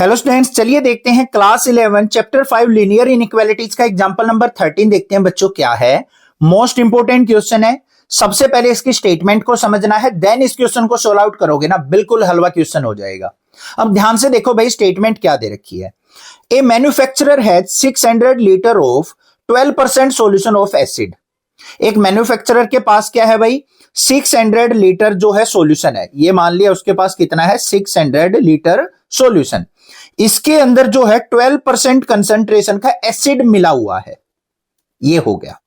Hello students, चलिए देखते हैं क्लास 11 चैप्टर 5 लीनियर इनइक्वालिटीज का एग्जांपल नंबर 13 देखते हैं बच्चों। क्या है, मोस्ट इंपोर्टेंट क्वेश्चन है। सबसे पहले इसकी स्टेटमेंट को समझना है, देन इस क्वेश्चन को सोल्व आउट करोगे ना, बिल्कुल हलवा क्वेश्चन हो जाएगा। अब ध्यान से देखो भाई, स्टेटमेंट क्या दे रखी है। A manufacturer has 600 litre of 12% solution of acid. एक मैन्युफैक्चरर के पास क्या है भाई, 600 लीटर जो है सॉल्यूशन है। ये मान लिया उसके पास कितना है, 600 लीटर सॉल्यूशन। इसके अंदर जो है 12% कंसंट्रेशन का एसिड मिला हुआ है। ये हो गया,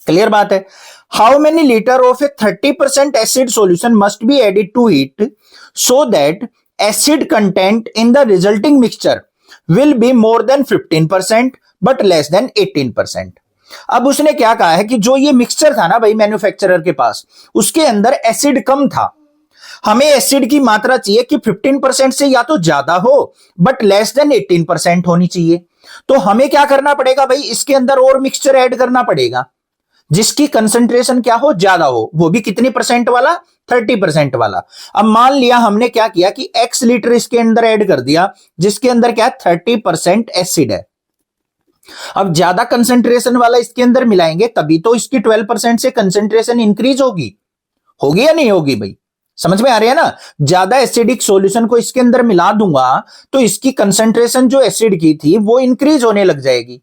क्लियर बात है। How many litre of a 30% acid solution must be added to it so that acid content in the resulting mixture will be more than 15% but less than 18%। अब उसने क्या कहा है कि जो ये मिक्सचर था ना भाई मैन्युफैक्चरर के पास, उसके अंदर एसिड कम था। हमें एसिड की मात्रा चाहिए कि 15% से या तो ज्यादा हो बट लेस देन 18% होनी चाहिए। तो हमें क्या करना पड़ेगा भाई, इसके अंदर और मिक्सचर ऐड करना पड़ेगा जिसकी कंसंट्रेशन क्या हो, ज्यादा हो। वो भी कितनी परसेंट वाला, 30% वाला। अब मान लिया हमने क्या किया कि x लीटर इसके अंदर ऐड कर दिया जिसके अंदर क्या है, 30% एसिड है। अब ज्यादा कंसंट्रेशन वाला इसके अंदर मिलाएंगे तभी तो इसकी 12% से कंसंट्रेशन इंक्रीज होगी या नहीं होगी भाई, समझ में आ रही है ना। ज्यादा एसिडिक सॉल्यूशन को इसके अंदर मिला दूंगा तो इसकी कंसंट्रेशन जो एसिड की थी वो इंक्रीज होने लग जाएगी।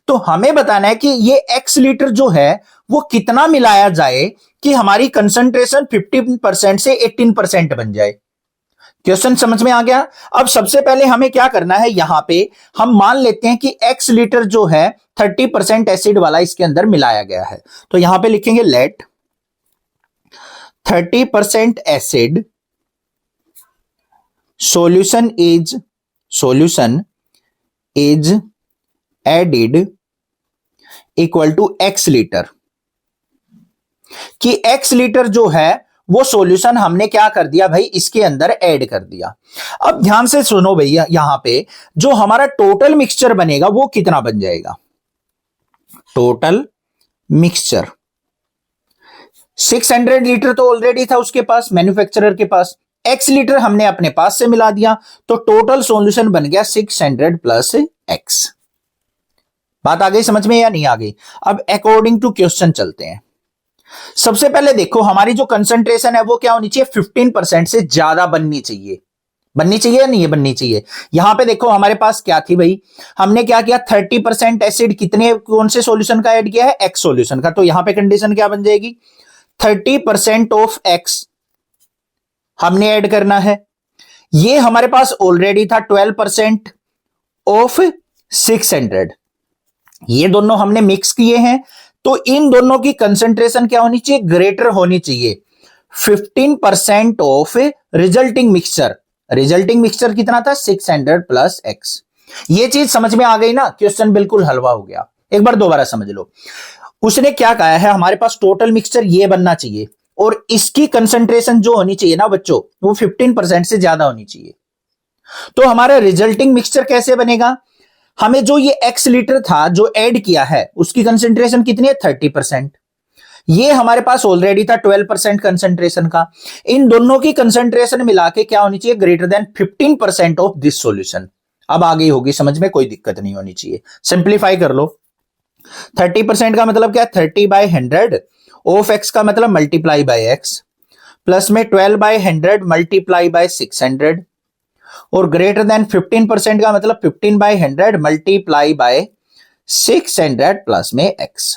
तो हमें बताना है कि ये x लीटर जो है वो कितना मिलाया जाए कि हमारी कंसंट्रेशन 15% से 18% बन जाए। क्वेश्चन समझ में आ गया। अब सबसे पहले हमें क्या करना है, यहां पे हम मान लेते हैं कि x लीटर जो है 30% एसिड वाला इसके अंदर मिलाया गया है। तो यहां पे लिखेंगे let 30% acid solution is added equal to x litre, कि x लीटर जो है वो सॉल्यूशन हमने क्या कर दिया भाई, इसके अंदर ऐड कर दिया। अब ध्यान से सुनो भैया, यहां पे जो हमारा टोटल मिक्सचर बनेगा वो कितना बन जाएगा। टोटल मिक्सचर 600 लीटर तो ऑलरेडी था उसके पास, मैन्युफैक्चरर के पास। x लीटर हमने अपने पास से मिला दिया तो टोटल सॉल्यूशन बन गया 600 प्लस x। बात आ गई समझ में या नहीं आ गई। अब अकॉर्डिंग टू क्वेश्चन चलते हैं। सबसे पहले देखो हमारी जो कंसंट्रेशन है वो क्या होनी चाहिए, 15% से ज्यादा बननी चाहिए। बननी चाहिए या नहीं बननी चाहिए। यहां पे देखो हमारे पास क्या थी भाई, हमने क्या किया, 30% एसिड कितने कौन से सॉल्यूशन का ऐड किया है, x सॉल्यूशन का। तो यहां पे कंडीशन क्या बन जाएगी, 30% ऑफ x हमने ऐड करना है। ये हमारे पास ऑलरेडी था 12% ऑफ 600। ये दोनों हमने मिक्स किए हैं तो इन दोनों की कंसंट्रेशन क्या होनी चाहिए, ग्रेटर होनी चाहिए 15% of resulting mixture. Resulting mixture कितना था, 600 प्लस x। ये चीज समझ में आ गई ना, क्वेश्चन बिल्कुल हलवा हो गया। एक बार दोबारा समझ लो। उसने क्या कहा है, हमारे पास टोटल मिक्सचर ये बनना चाहिए और इसकी कंसंट्रेशन जो होनी चाहिए ना बच्चों, वो 15% से ज्यादा होनी चाहिए। तो हमारा रिजल्टिंग मिक्सचर कैसे बनेगा, हमें जो ये x लीटर था जो ऐड किया है उसकी कंसंट्रेशन कितनी है, 30%। ये हमारे पास ऑलरेडी था 12% कंसंट्रेशन का। इन दोनों की कंसंट्रेशन मिला के क्या होनी चाहिए, greater than 15% of this solution. अब आ गई होगी समझ में, कोई दिक्कत नहीं होनी चाहिए। सिंप्लीफाई कर लो। 30% का मतलब क्या है, 30/100 ऑफ x का मतलब मल्टीप्लाई बाय x प्लस में 12/100 मल्टीप्लाई बाय 600 और ग्रेटर देन 15% का मतलब 15/100 मल्टीप्लाई बाय 600 प्लस में x।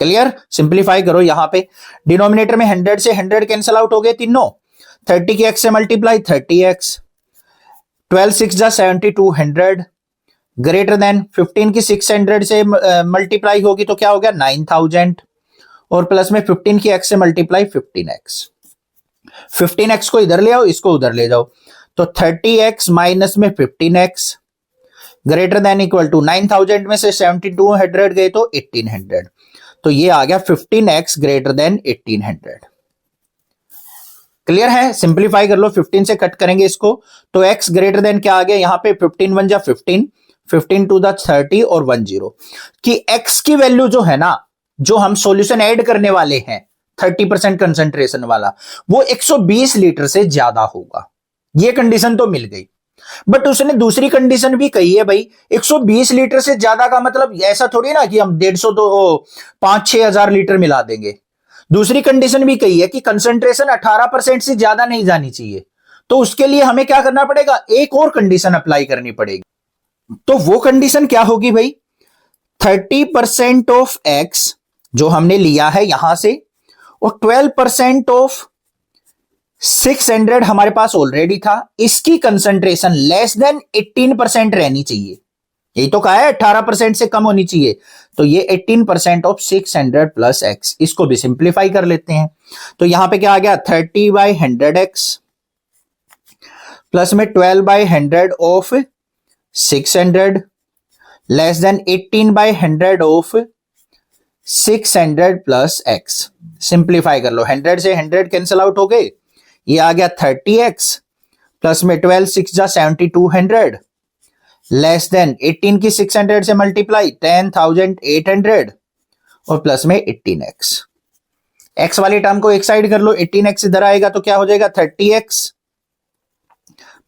क्लियर। सिंप्लीफाई करो। यहां पे डिनोमिनेटर में 100 से 100 कैंसिल आउट हो गए तीनों। 30 की x से मल्टीप्लाई 30x, 12 6 जा 72 100 ग्रेटर देन 15 की 600 से मल्टीप्लाई होगी तो क्या हो गया, 9000 और प्लस में 15 की x से मल्टीप्लाई 15x। 15x को इधर ले आओ, इसको उधर ले जाओ तो 30x माइनस में 15x greater than equal to 9000 में से 7200 गए तो 1800। तो ये आ गया 15x ग्रेटर देन 1800। क्लियर है। सिंप्लीफाई कर लो, 15 से कट करेंगे इसको तो x ग्रेटर देन क्या आ गया, यहां पे 15 1 जा 15, 15 टू द 30 और 10 कि x की वैल्यू जो है ना, जो हम सॉल्यूशन ऐड करने वाले हैं 30% कंसंट्रेशन वाला, वो 120 लीटर से ज्यादा होगा। ये कंडीशन तो मिल गई। बट उसने दूसरी कंडीशन भी कही है भाई, 120 लीटर से ज्यादा का मतलब ऐसा थोड़ी ना कि हम 150 तो 5-6 हजार लीटर मिला देंगे। दूसरी कंडीशन भी कही है कि कंसंट्रेशन 18% से ज्यादा नहीं जानी चाहिए। तो उसके लिए हमें क्या करना पड़ेगा, एक और कंडीशन अप्लाई करनी पड़ेगी। तो वो कंडीशन क्या होगी भाई, 30% ऑफ एक्स जो हमने लिया है यहां से, और 12% ऑफ 600 हमारे पास ऑलरेडी था, इसकी कंसंट्रेशन लेस देन 18% रहनी चाहिए। यही तो कहा है 18% से कम होनी चाहिए। तो ये 18% ऑफ 600 प्लस एक्स, इसको भी सिंप्लीफाई कर लेते हैं। तो यहां पे क्या आ गया, 30/100x प्लस में 12/100 of 600 less than 18/100 of 600 plus x. Simplify कर लो, 100 से 100 कैंसिल आउट हो गए, ये आ गया 30x प्लस में 12 6 जा 7200 लेस देन 18 की 600 से मल्टीप्लाई 10,800 और प्लस में 18x। x वाली टर्म को एक साइड कर लो, 18x इधर आएगा तो क्या हो जाएगा, 30x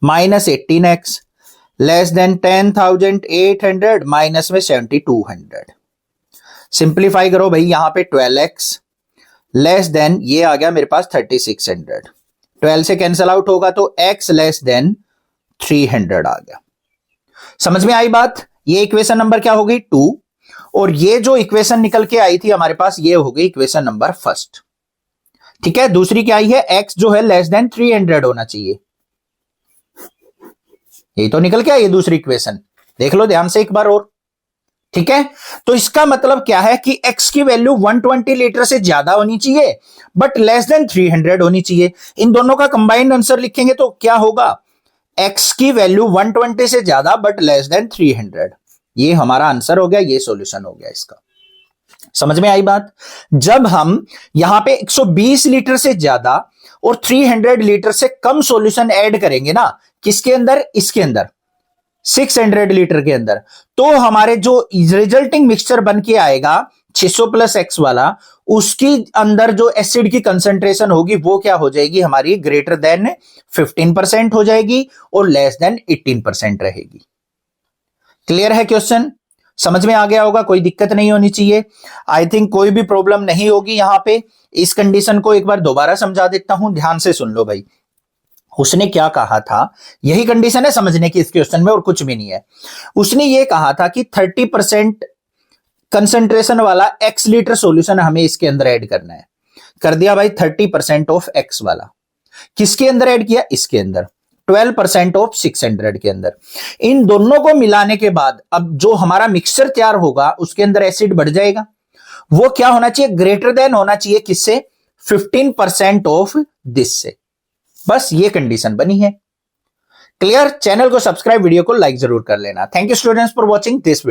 minus 18x less than 10,800 minus में 7,200। सिंप्लीफाई करो भाई, यहां पे 12x लेस देन ये आ गया मेरे पास 3,600, 12 से कैंसिल आउट होगा तो x लेस देन 300 आ गया। समझ में आई बात। ये इक्वेशन नंबर क्या हो गई, 2, और ये जो इक्वेशन निकल के आई थी हमारे पास ये हो गई इक्वेशन नंबर फर्स्ट। ठीक है, दूसरी क्या आई है, x जो है लेस देन 300 होना चाहिए। ये तो निकल के आई ये दूसरी इक्वेशन, देख लो ध्यान से एक बार और। ठीक है, तो इसका मतलब क्या है कि x की वैल्यू 120 लीटर से ज्यादा होनी चाहिए बट लेस देन 300 होनी चाहिए। इन दोनों का कंबाइंड आंसर लिखेंगे तो क्या होगा, x की वैल्यू 120 से ज्यादा बट लेस देन 300। ये हमारा आंसर हो गया, ये सॉल्यूशन हो गया इसका। समझ में आई बात। जब हम यहां पे 120 लीटर से ज्यादा और 300 लीटर से कम सॉल्यूशन ऐड करेंगे ना, किसके अंदर, इसके अंदर 600 लीटर के अंदर, तो हमारे जो रिजल्टिंग मिक्सचर बन के आएगा 600 प्लस एक्स वाला, उसकी अंदर जो एसिड की कंसंट्रेशन होगी वो क्या हो जाएगी हमारी, ग्रेटर देन 15% हो जाएगी और लेस देन 18% रहेगी। क्लियर है क्वेश्चन, समझ में आ गया होगा, कोई दिक्कत नहीं होनी चाहिए। आई थिंक कोई भी प्रॉब्लम नहीं होगी यहां पे। इस कंडीशन को एक बार दोबारा समझा देता हूं, ध्यान से सुन लो भाई। उसने क्या कहा था, यही कंडीशन है समझने की इस क्वेश्चन में और कुछ भी नहीं है। उसने ये कहा था कि 30% कंसंट्रेशन वाला x लीटर सॉल्यूशन हमें इसके अंदर ऐड करना है। कर दिया भाई 30% ऑफ x वाला, किसके अंदर ऐड किया, इसके अंदर 12% ऑफ 600 के अंदर। इन दोनों को मिलाने के बाद अब जो हमारा मिक्सचर तैयार होगा उसके अंदर एसिड बढ़ जाएगा। वो क्या होना चाहिए, ग्रेटर देन होना चाहिए किससे, 15% ऑफ दिस से। बस ये कंडीशन बनी है। क्लियर, चैनल को सब्सक्राइब, वीडियो को लाइक जरूर कर लेना। Thank you students for watching this video.